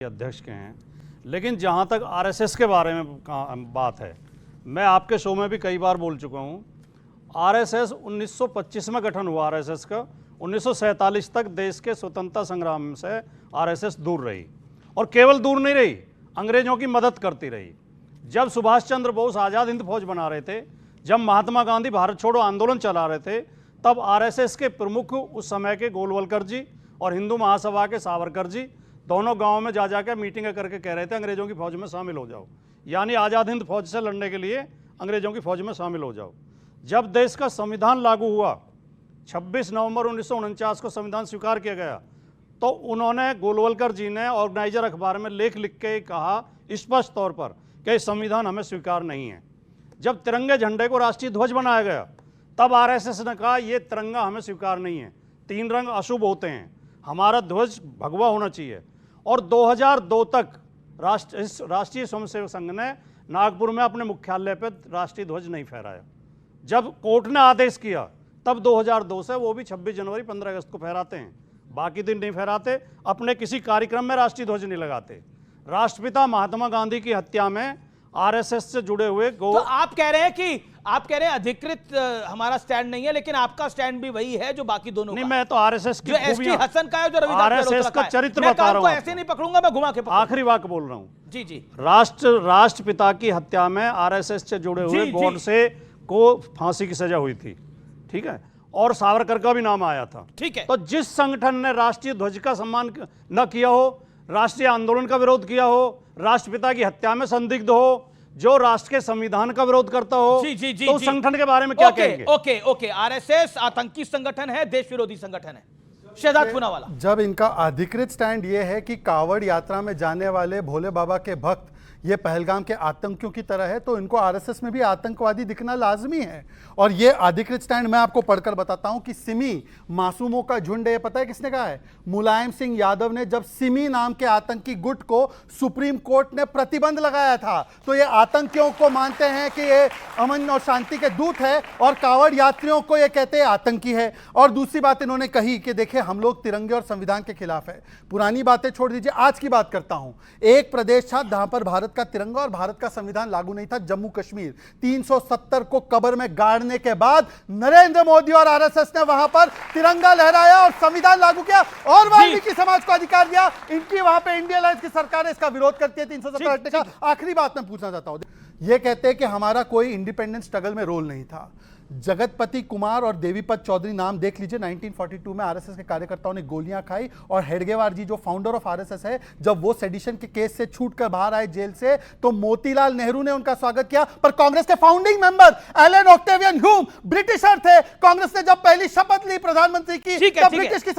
अध्यक्ष के हैं, लेकिन जहां तक आरएसएस के बारे में बात है, मैं आपके शो में भी कई बार बोल चुका हूं। आरएसएस 1925 में गठन हुआ आरएसएस का। 1947 तक देश के स्वतंत्रता संग्राम से आरएसएस दूर रही, और केवल दूर नहीं रही, अंग्रेजों की मदद करती रही। जब सुभाष चंद्र बोस आज़ाद हिंद फौज बना रहे थे, जब महात्मा गांधी भारत छोड़ो आंदोलन चला रहे थे, तब आरएसएस के प्रमुख उस समय के गोलवलकर जी और हिंदू महासभा के सावरकर जी दोनों गांव में जा जाकर मीटिंगें करके कह रहे थे अंग्रेजों की फौज में शामिल हो जाओ, यानी आज़ाद हिंद फौज से लड़ने के लिए अंग्रेजों की फौज में शामिल हो जाओ। जब देश का संविधान लागू हुआ, 26 नवंबर 1949 को संविधान स्वीकार किया गया, तो उन्होंने गोलवलकर जी ने ऑर्गेनाइजर अखबार में लेख लिख के कहा स्पष्ट तौर पर कि संविधान हमें स्वीकार नहीं है। जब तिरंगे झंडे को राष्ट्रीय ध्वज बनाया गया, तब आरएसएस ने कहा ये तिरंगा हमें स्वीकार नहीं है, 3 रंग अशुभ होते हैं, हमारा ध्वज भगवा होना चाहिए। और 2002 तक राष्ट्रीय स्वयंसेवक संघ ने नागपुर में अपने मुख्यालय पर राष्ट्रीय ध्वज नहीं फहराया। जब कोर्ट ने आदेश किया, तब 2002 से वो भी 26 जनवरी 15 अगस्त को फहराते हैं, बाकी दिन नहीं फहराते। अपने किसी कार्यक्रम में राष्ट्रीय ध्वज नहीं लगाते। राष्ट्रपिता महात्मा गांधी की हत्या में आरएसएस से जुड़े हुए तो आप कह रहे हैं अधिकृत हमारा स्टैंड नहीं है, लेकिन आपका स्टैंड भी वही है जो बाकी दोनों नहीं, मैं तो आरएसएस की एसटी हसन का है, जो रविदास आरएसएस का चरित्र बता रहा हूं। ऐसे नहीं पकड़ूंगा, मैं घुमा के आखिरी वाक्य बोल रहा हूं। जी जी। राष्ट्रपिता की हत्या में आरएसएस से जुड़े हुए गोडसे को फांसी की सजा हुई थी, ठीक है, और सावरकर का भी नाम आया था, ठीक है। तो जिस संगठन ने राष्ट्रीय ध्वज का सम्मान न किया हो, राष्ट्रीय आंदोलन का विरोध किया हो, राष्ट्रपिता की हत्या में संदिग्ध हो, जो राष्ट्र के संविधान का विरोध करता हो, तो उस संगठन के बारे में क्या कहेंगे? ओके, आरएसएस आतंकी संगठन है, देश विरोधी संगठन है। शहजाद पूनावाला, जब इनका अधिकृत स्टैंड ये है कि कावड़ यात्रा में जाने वाले भोले बाबा के भक्त ये पहलगाम के आतंकियों की तरह है, तो इनको आरएसएस में भी आतंकवादी दिखना लाजमी है। और ये अधिकृत स्टैंड मैं आपको पढ़कर बताता हूं कि सिमी मासूमों का झुंड है। पता है किसने कहा है? मुलायम सिंह यादव ने, जब सिमी नाम के आतंकी गुट को सुप्रीम कोर्ट ने प्रतिबंध लगाया था। तो ये आतंकियों को मानते हैं कि ये अमन और शांति के दूत है, और कावड़ यात्रियों को ये कहते हैं आतंकी है। और दूसरी बात इन्होंने कही कि देखिए हम लोग तिरंगे और संविधान के खिलाफ है। पुरानी बातें छोड़ दीजिए, आज की बात करता हूं। एक प्रदेश था जहां पर भारत का तिरंगा और भारत का संविधान लागू नहीं था, जम्मू कश्मीर। 370 को कब्र में गाड़ने के बाद नरेंद्र मोदी और आरएसएस ने वहां पर तिरंगा लहराया और संविधान लागू किया और वाल्मीकि समाज को अधिकार दिया। इनकी वहां पे इंडिया अलायंस की सरकार इसका विरोध करती है 370 हटने का। आखिरी बात मैं पूछना चाहता हूं, ये कहते हैं कि हमारा कोई इंडिपेंडेंस स्ट्रगल में रोल नहीं था। जगतपति कुमार और देवीपत चौधरी नाम देख लीजिए। 1942 में आरएसएस के कार्यकर्ताओं ने गोलियां खाई, और हेडगेवार जी जो फाउंडर ऑफ आरएसएस है, जब वो सेडिशन के केस से छूटकर बाहर आए जेल से, तो मोतीलाल नेहरू ने उनका स्वागत किया। पर कांग्रेस के founding member Allan Octavian Hume Britisher थे। कांग्रेस ने जब पहली शपथ ली प्रधानमंत्री की, तब ब्रिटिश की